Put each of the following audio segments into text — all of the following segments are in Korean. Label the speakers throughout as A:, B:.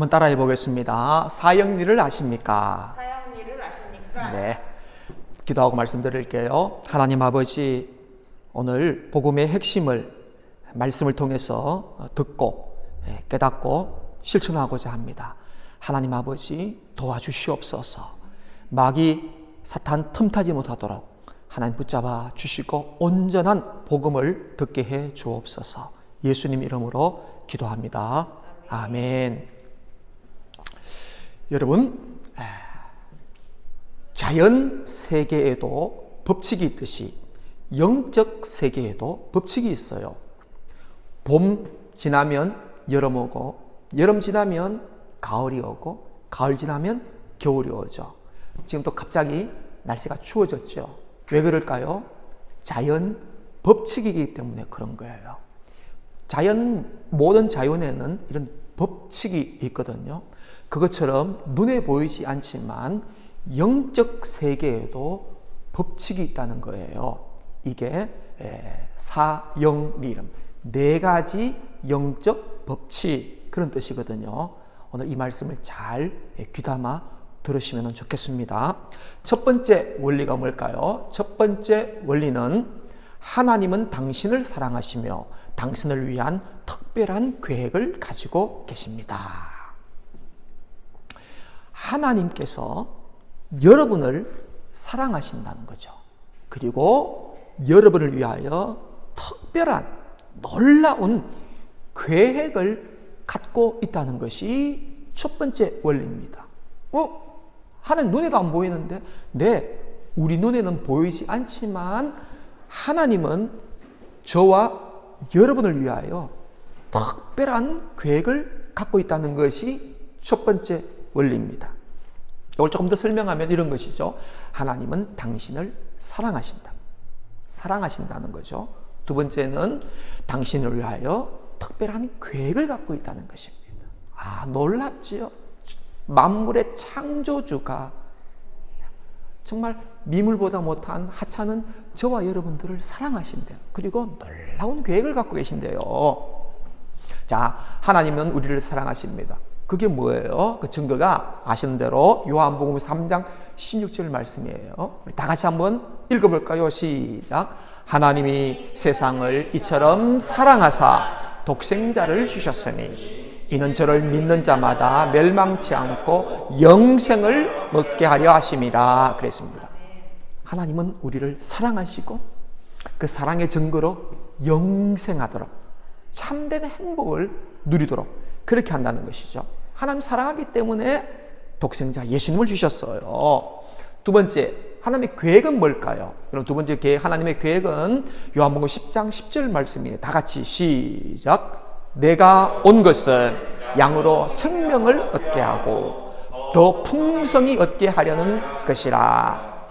A: 한번 따라해 보겠습니다. 사형리를 아십니까?
B: 사형리를 아십니까?
A: 네. 기도하고 말씀드릴게요. 하나님 아버지, 오늘 복음의 핵심을 말씀을 통해서 듣고 깨닫고 실천하고자 합니다. 하나님 아버지, 도와주시옵소서. 마귀 사탄 틈타지 못하도록 하나님 붙잡아 주시고 온전한 복음을 듣게 해 주옵소서. 예수님 이름으로 기도합니다. 아멘. 여러분, 자연 세계에도 법칙이 있듯이 영적 세계에도 법칙이 있어요. 봄 지나면 여름 오고, 여름 지나면 가을이 오고, 가을 지나면 겨울이 오죠. 지금 또 갑자기 날씨가 추워졌죠. 왜 그럴까요? 자연 법칙이기 때문에 그런 거예요. 모든 자연에는 이런 법칙이 있거든요. 그것처럼 눈에 보이지 않지만 영적 세계에도 법칙이 있다는 거예요. 이게 사영리름, 네 가지 영적 법칙, 그런 뜻이거든요. 오늘 이 말씀을 잘 귀담아 들으시면 좋겠습니다. 첫 번째 원리가 뭘까요? 첫 번째 원리는 하나님은 당신을 사랑하시며 당신을 위한 특별한 계획을 가지고 계십니다. 하나님께서 여러분을 사랑하신다는 거죠. 그리고 여러분을 위하여 특별한 놀라운 계획을 갖고 있다는 것이 첫 번째 원리입니다. 하나님 눈에도 안 보이는데, 네, 우리 눈에는 보이지 않지만 하나님은 저와 여러분을 위하여 특별한 계획을 갖고 있다는 것이 첫 번째 원리입니다. 이걸 조금 더 설명하면 이런 것이죠. 하나님은 당신을 사랑하신다. 사랑하신다는 거죠. 두 번째는 당신을 위하여 특별한 계획을 갖고 있다는 것입니다. 놀랍지요? 만물의 창조주가 정말 미물보다 못한 하찮은 저와 여러분들을 사랑하신대요. 그리고 놀라운 계획을 갖고 계신대요. 자, 하나님은 우리를 사랑하십니다. 그게 뭐예요? 그 증거가 아시는 대로 요한복음 3장 16절 말씀이에요. 우리 다 같이 한번 읽어볼까요? 시작. 하나님이 세상을 이처럼 사랑하사 독생자를 주셨으니 이는 저를 믿는 자마다 멸망치 않고 영생을 얻게 하려 하심이라 그랬습니다. 하나님은 우리를 사랑하시고 그 사랑의 증거로 영생하도록 참된 행복을 누리도록 그렇게 한다는 것이죠. 하나님 사랑하기 때문에 독생자 예수님을 주셨어요. 두 번째, 하나님의 계획은 뭘까요? 그럼 두 번째 계획, 하나님의 계획은 요한복음 10장 10절 말씀이에요. 다 같이 시작. 내가 온 것은 양으로 생명을 얻게 하고 더 풍성히 얻게 하려는 것이라.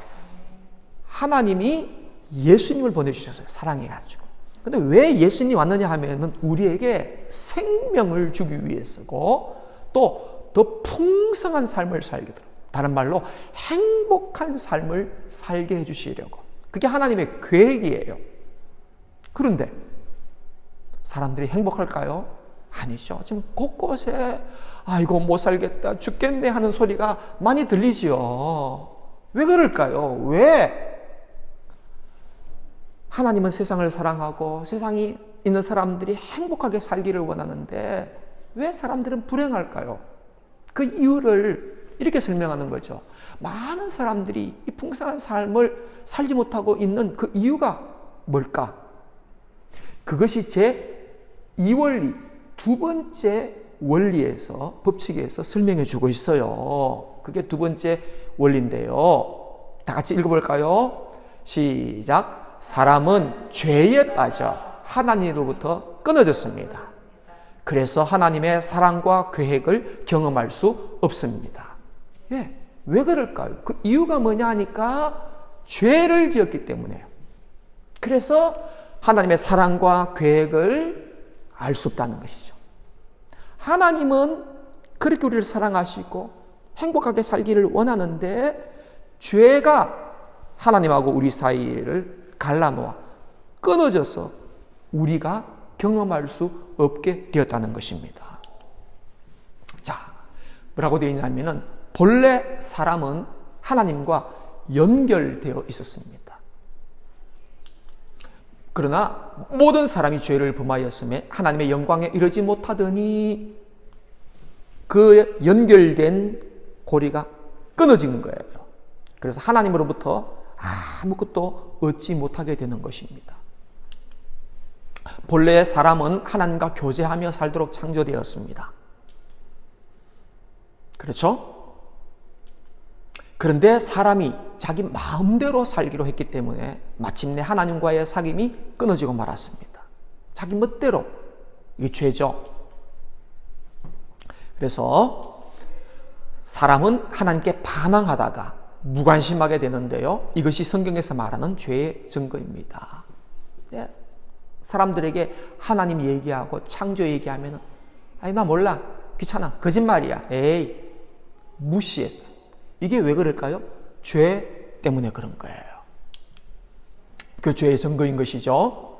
A: 하나님이 예수님을 보내주셨어요. 사랑해가지고. 근데 왜 예수님이 왔느냐 하면은 우리에게 생명을 주기 위해서고 또 더 풍성한 삶을 살게 도록, 다른 말로 행복한 삶을 살게 해주시려고. 그게 하나님의 계획이에요. 그런데 사람들이 행복할까요? 아니죠. 지금 곳곳에 아이고 못 살겠다, 죽겠네 하는 소리가 많이 들리지요. 왜 그럴까요? 왜? 하나님은 세상을 사랑하고 세상에 있는 사람들이 행복하게 살기를 원하는데 왜 사람들은 불행할까요? 그 이유를 이렇게 설명하는 거죠. 많은 사람들이 이 풍성한 삶을 살지 못하고 있는 그 이유가 뭘까? 그것이 제 2원리, 두 번째 원리에서, 법칙에서 설명해 주고 있어요. 그게 두 번째 원리인데요. 다 같이 읽어볼까요? 시작. 사람은 죄에 빠져 하나님으로부터 끊어졌습니다. 그래서 하나님의 사랑과 계획을 경험할 수 없습니다. 왜 그럴까요? 그 이유가 뭐냐 하니까 죄를 지었기 때문에요. 그래서 하나님의 사랑과 계획을 알 수 없다는 것이죠. 하나님은 그렇게 우리를 사랑하시고 행복하게 살기를 원하는데 죄가 하나님하고 우리 사이를 갈라놓아 끊어져서 우리가 경험할 수 없게 되었다는 것입니다. 자, 뭐라고 되어 있냐면은 본래 사람은 하나님과 연결되어 있었습니다. 그러나 모든 사람이 죄를 범하였음에 하나님의 영광에 이르지 못하더니 그 연결된 고리가 끊어진 거예요. 그래서 하나님으로부터 아무것도 얻지 못하게 되는 것입니다. 본래 사람은 하나님과 교제하며 살도록 창조되었습니다. 그렇죠? 그런데 사람이 자기 마음대로 살기로 했기 때문에 마침내 하나님과의 사귐이 끊어지고 말았습니다. 자기 멋대로. 이게 죄죠. 그래서 사람은 하나님께 반항하다가 무관심하게 되는데요. 이것이 성경에서 말하는 죄의 증거입니다. 사람들에게 하나님 얘기하고 창조 얘기하면 아니 나 몰라, 귀찮아, 거짓말이야, 에이, 무시해. 이게 왜 그럴까요? 죄 때문에 그런 거예요. 그 죄의 증거인 것이죠.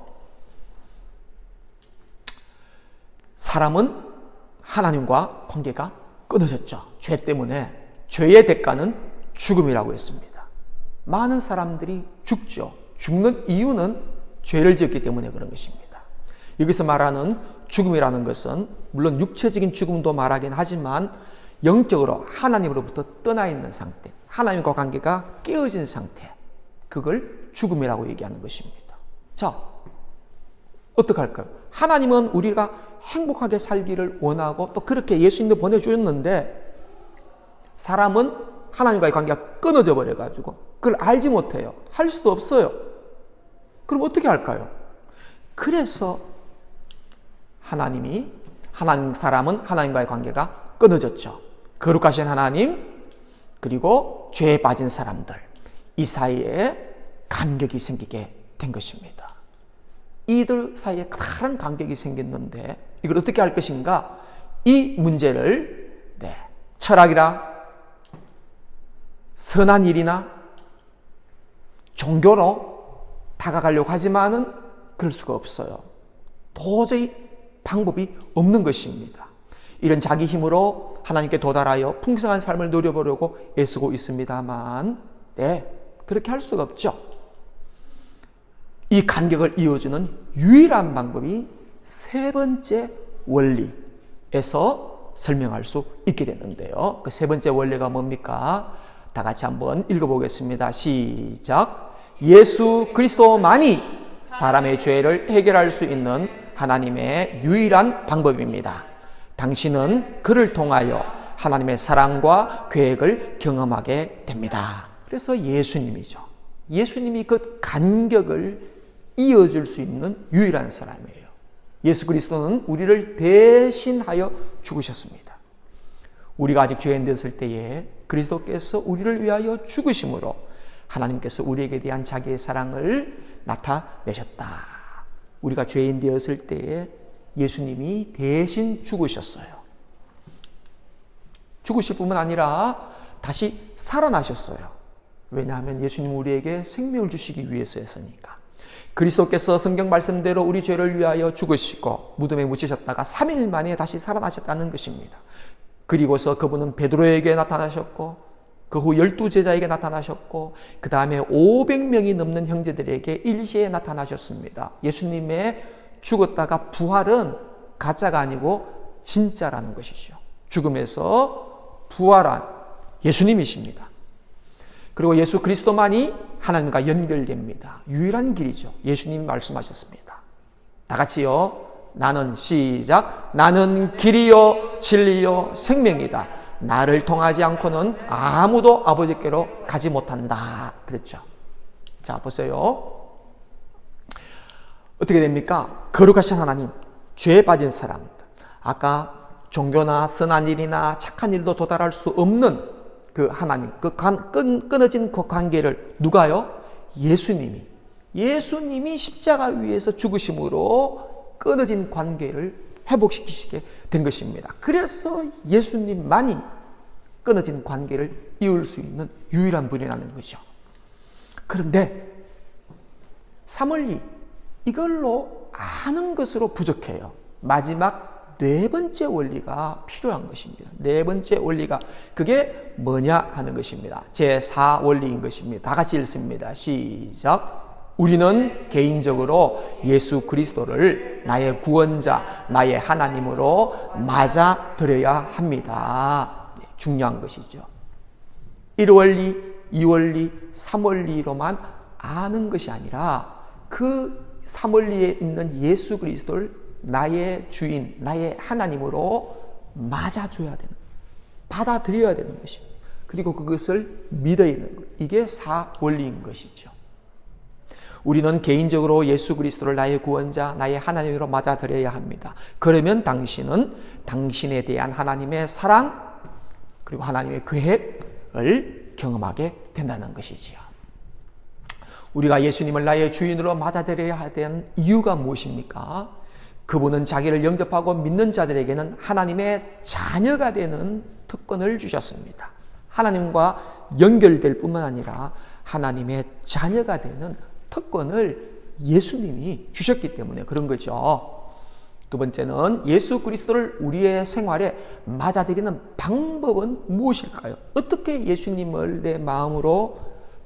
A: 사람은 하나님과 관계가 끊어졌죠. 죄 때문에. 죄의 대가는 죽음이라고 했습니다. 많은 사람들이 죽죠. 죽는 이유는 죄를 지었기 때문에 그런 것입니다. 여기서 말하는 죽음이라는 것은 물론 육체적인 죽음도 말하긴 하지만 영적으로 하나님으로부터 떠나 있는 상태, 하나님과 관계가 깨어진 상태, 그걸 죽음이라고 얘기하는 것입니다. 자, 어떡할까요? 하나님은 우리가 행복하게 살기를 원하고 또 그렇게 예수님도 보내주셨는데 사람은 하나님과의 관계가 끊어져 버려가지고 그걸 알지 못해요. 할 수도 없어요. 그럼 어떻게 할까요? 그래서 사람은 하나님과의 관계가 끊어졌죠. 거룩하신 하나님, 그리고 죄에 빠진 사람들, 이 사이에 간격이 생기게 된 것입니다. 이들 사이에 큰 간격이 생겼는데 이걸 어떻게 할 것인가? 이 문제를 철학이라 선한 일이나 종교로 다가가려고 하지만은 그럴 수가 없어요. 도저히 방법이 없는 것입니다. 이런 자기 힘으로 하나님께 도달하여 풍성한 삶을 누려보려고 애쓰고 있습니다만 그렇게 할 수가 없죠. 이 간격을 이어주는 유일한 방법이 세 번째 원리에서 설명할 수 있게 되는데요. 그 세 번째 원리가 뭡니까? 다 같이 한번 읽어보겠습니다. 시작. 예수 그리스도만이 사람의 죄를 해결할 수 있는 하나님의 유일한 방법입니다. 당신은 그를 통하여 하나님의 사랑과 계획을 경험하게 됩니다. 그래서 예수님이죠. 예수님이 그 간격을 이어줄 수 있는 유일한 사람이에요. 예수 그리스도는 우리를 대신하여 죽으셨습니다. 우리가 아직 죄인 되었을 때에 그리스도께서 우리를 위하여 죽으심으로 하나님께서 우리에게 대한 자기의 사랑을 나타내셨다. 우리가 죄인 되었을 때에 예수님이 대신 죽으셨어요. 죽으실 뿐만 아니라 다시 살아나셨어요. 왜냐하면 예수님 우리에게 생명을 주시기 위해서였으니까. 그리스도께서 성경 말씀대로 우리 죄를 위하여 죽으시고 무덤에 묻히셨다가 3일 만에 다시 살아나셨다는 것입니다. 그리고서 그분은 베드로에게 나타나셨고 그 후 12제자에게 나타나셨고 그 다음에 500명이 넘는 형제들에게 일시에 나타나셨습니다. 예수님의 죽었다가 부활은 가짜가 아니고 진짜라는 것이죠. 죽음에서 부활한 예수님이십니다. 그리고 예수 그리스도만이 하나님과 연결됩니다. 유일한 길이죠. 예수님이 말씀하셨습니다. 다 같이요. 나는 시작. 나는 길이요 진리요 생명이다. 나를 통하지 않고는 아무도 아버지께로 가지 못한다. 그랬죠. 자, 보세요. 어떻게 됩니까? 거룩하신 하나님, 죄에 빠진 사람들, 아까 종교나 선한 일이나 착한 일도 도달할 수 없는 그 하나님, 끊어진 그 관계를 누가요? 예수님이 십자가 위에서 죽으심으로 끊어진 관계를 회복시키시게 된 것입니다. 그래서 예수님만이 끊어진 관계를 이을 수 있는 유일한 분이라는 거죠. 그런데 사물리 이걸로 아는 것으로 부족해요. 마지막 네 번째 원리가 필요한 것입니다. 네 번째 원리가 그게 뭐냐 하는 것입니다. 제4 원리인 것입니다. 다 같이 읽습니다. 시작. 우리는 개인적으로 예수 그리스도를 나의 구원자, 나의 하나님으로 맞아들여야 합니다. 네, 중요한 것이죠. 1원리, 2원리, 3원리로만 아는 것이 아니라 그 3원리에 있는 예수 그리스도를 나의 주인, 나의 하나님으로 맞아줘야 되는, 받아들여야 되는 것입니다. 그리고 그것을 믿어야 되는 것. 이게 4원리인 것이죠. 우리는 개인적으로 예수 그리스도를 나의 구원자, 나의 하나님으로 맞아들여야 합니다. 그러면 당신은 당신에 대한 하나님의 사랑, 그리고 하나님의 계획을 경험하게 된다는 것이지요. 우리가 예수님을 나의 주인으로 맞아들여야 되는 이유가 무엇입니까? 그분은 자기를 영접하고 믿는 자들에게는 하나님의 자녀가 되는 특권을 주셨습니다. 하나님과 연결될 뿐만 아니라 하나님의 자녀가 되는 특권을 예수님이 주셨기 때문에 그런 거죠. 두 번째는 예수 그리스도를 우리의 생활에 맞아들이는 방법은 무엇일까요? 어떻게 예수님을 내 마음으로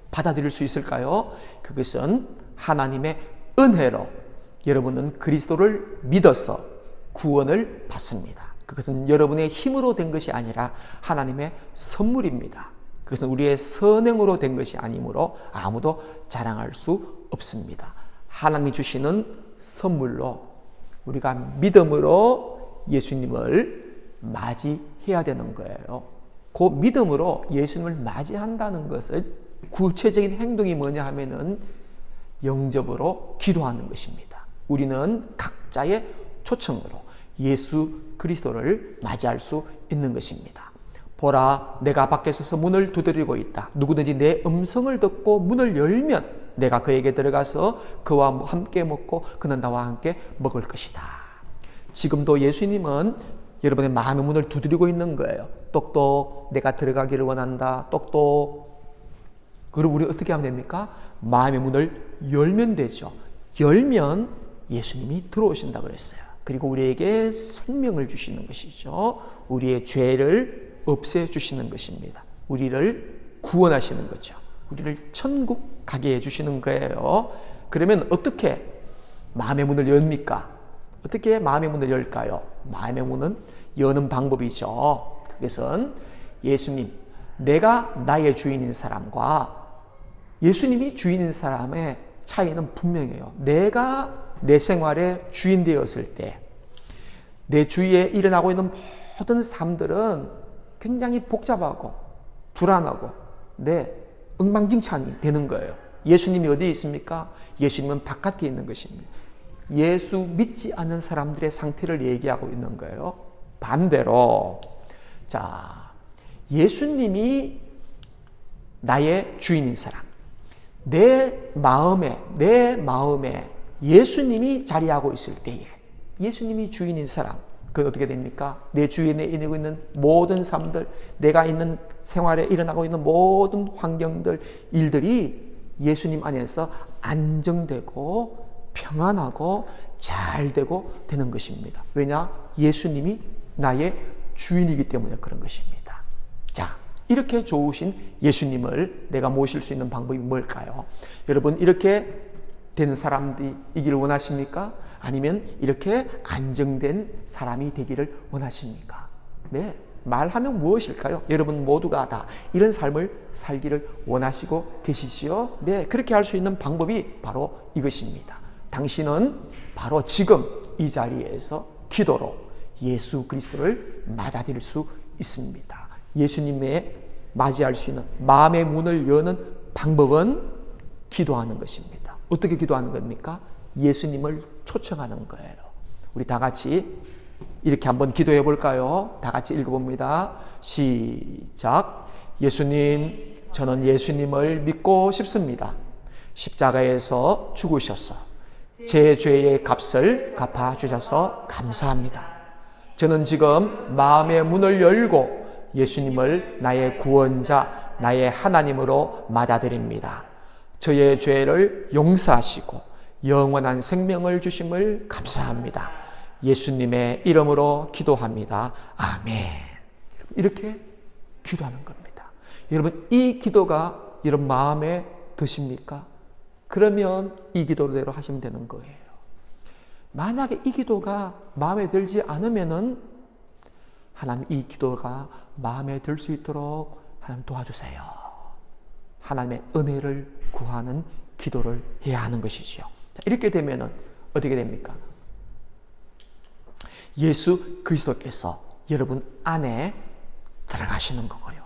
A: 받아들일 수 있을까요? 그것은 하나님의 은혜로 여러분은 그리스도를 믿어서 구원을 받습니다. 그것은 여러분의 힘으로 된 것이 아니라 하나님의 선물입니다. 그것은 우리의 선행으로 된 것이 아니므로 아무도 자랑할 수 없습니다. 하나님이 주시는 선물로 우리가 믿음으로 예수님을 맞이해야 되는 거예요. 그 믿음으로 예수님을 맞이한다는 것을 구체적인 행동이 뭐냐 하면은 영접으로 기도하는 것입니다. 우리는 각자의 초청으로 예수 그리스도를 맞이할 수 있는 것입니다. 보라, 내가 밖에 서서 문을 두드리고 있다. 누구든지 내 음성을 듣고 문을 열면 내가 그에게 들어가서 그와 함께 먹고 그는 나와 함께 먹을 것이다. 지금도 예수님은 여러분의 마음의 문을 두드리고 있는 거예요. 똑똑, 내가 들어가기를 원한다. 똑똑. 그럼 우리 어떻게 하면 됩니까? 마음의 문을 열면 되죠. 열면 예수님이 들어오신다 그랬어요. 그리고 우리에게 생명을 주시는 것이죠. 우리의 죄를 없애주시는 것입니다. 우리를 구원하시는 거죠. 우리를 천국 가게 해주시는 거예요. 그러면 어떻게 마음의 문을 엽니까? 어떻게 마음의 문을 열까요? 마음의 문은 여는 방법이죠. 그것은 예수님, 내가 나의 주인인 사람과 예수님이 주인인 사람의 차이는 분명해요. 내가 내 생활의 주인 되었을 때 내 주위에 일어나고 있는 모든 삶들은 굉장히 복잡하고 불안하고 엉망진창이 되는 거예요. 예수님이 어디에 있습니까? 예수님은 바깥에 있는 것입니다. 예수 믿지 않는 사람들의 상태를 얘기하고 있는 거예요. 반대로 자, 예수님이 나의 주인인 사람, 내 마음에 예수님이 자리하고 있을 때에 예수님이 주인인 사람, 그건 어떻게 됩니까? 내 주위에 일어나고 있는 모든 삶들, 내가 있는 생활에 일어나고 있는 모든 환경들, 일들이 예수님 안에서 안정되고 평안하고 잘 되는 것입니다. 왜냐? 예수님이 나의 주인이기 때문에 그런 것입니다. 자, 이렇게 좋으신 예수님을 내가 모실 수 있는 방법이 뭘까요? 여러분, 이렇게 된 사람들이기를 원하십니까? 아니면 이렇게 안정된 사람이 되기를 원하십니까? 네, 말하면 무엇일까요? 여러분 모두가 다 이런 삶을 살기를 원하시고 계시지요? 네, 그렇게 할 수 있는 방법이 바로 이것입니다. 당신은 바로 지금 이 자리에서 기도로 예수 그리스도를 맞아들일 수 있습니다. 예수님의 맞이할 수 있는 마음의 문을 여는 방법은 기도하는 것입니다. 어떻게 기도하는 겁니까? 예수님을 초청하는 거예요. 우리 다 같이 이렇게 한번 기도해 볼까요? 다 같이 읽어봅니다. 시작. 예수님, 저는 예수님을 믿고 싶습니다. 십자가에서 죽으셔서 제 죄의 값을 갚아주셔서 감사합니다. 저는 지금 마음의 문을 열고 예수님을 나의 구원자, 나의 하나님으로 맞아들입니다. 저의 죄를 용서하시고 영원한 생명을 주심을 감사합니다. 예수님의 이름으로 기도합니다. 아멘. 이렇게 기도하는 겁니다. 여러분, 이 기도가 여러분 마음에 드십니까? 그러면 이 기도대로 하시면 되는 거예요. 만약에 이 기도가 마음에 들지 않으면은 하나님, 이 기도가 마음에 들 수 있도록 하나님 도와주세요. 하나님의 은혜를 구하는 기도를 해야 하는 것이지요. 자, 이렇게 되면은 어떻게 됩니까? 예수 그리스도께서 여러분 안에 들어가시는 거고요.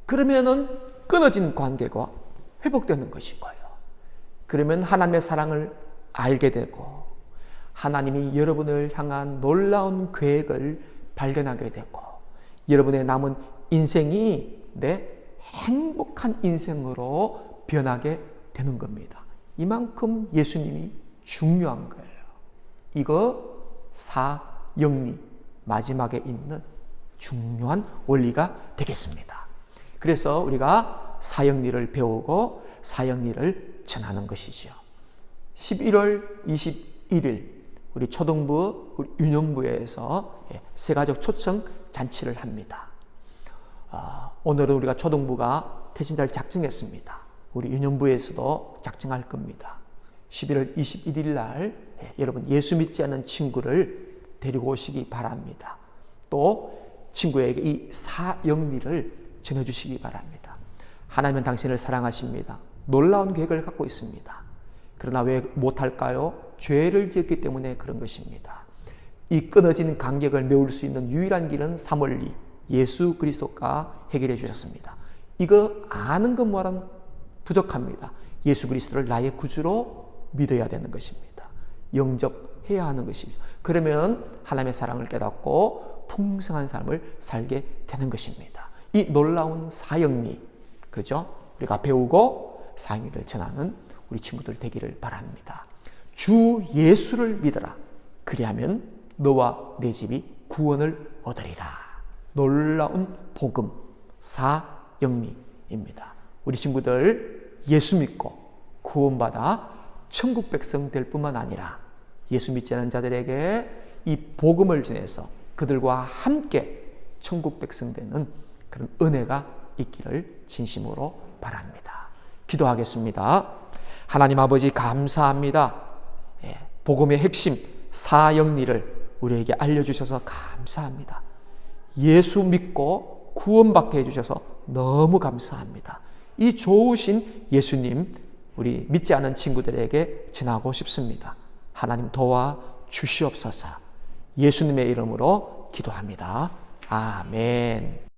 A: 그러면은 끊어진 관계가 회복되는 것이고요. 그러면 하나님의 사랑을 알게 되고 하나님이 여러분을 향한 놀라운 계획을 발견하게 되고 여러분의 남은 인생이 행복한 인생으로 변하게 되는 겁니다. 이만큼 예수님이 중요한 거예요. 이거 사영리 마지막에 있는 중요한 원리가 되겠습니다. 그래서 우리가 사영리를 배우고 사영리를 전하는 것이죠. 11월 21일 우리 초등부, 우리 유년부에서 새가족 초청 잔치를 합니다. 오늘은 우리가 초등부가 태신자를 작정했습니다. 우리 유년부에서도 작정할 겁니다. 11월 21일 날 여러분 예수 믿지 않는 친구를 데리고 오시기 바랍니다. 또 친구에게 이 사영리를 전해주시기 바랍니다. 하나님은 당신을 사랑하십니다. 놀라운 계획을 갖고 있습니다. 그러나 왜 못할까요? 죄를 지었기 때문에 그런 것입니다. 이 끊어진 간격을 메울 수 있는 유일한 길은 삼원리 예수 그리스도가 해결해 주셨습니다. 이거 아는 것만은 부족합니다. 예수 그리스도를 나의 구주로 믿어야 되는 것입니다. 영접해야 하는 것입니다. 그러면 하나님의 사랑을 깨닫고 풍성한 삶을 살게 되는 것입니다. 이 놀라운 사영리, 그죠? 우리가 배우고 사영리를 전하는 우리 친구들 되기를 바랍니다. 주 예수를 믿어라. 그리하면 너와 내 집이 구원을 얻으리라. 놀라운 복음 사영리입니다. 우리 친구들 예수 믿고 구원받아 천국 백성 될 뿐만 아니라 예수 믿지 않은 자들에게 이 복음을 전해서 그들과 함께 천국 백성 되는 그런 은혜가 있기를 진심으로 바랍니다. 기도하겠습니다. 하나님 아버지 감사합니다. 복음의 핵심 사영리를 우리에게 알려주셔서 감사합니다. 예수 믿고 구원받게 해주셔서 너무 감사합니다. 이 좋으신 예수님 우리 믿지 않은 친구들에게 전하고 싶습니다. 하나님 도와 주시옵소서. 예수님의 이름으로 기도합니다. 아멘.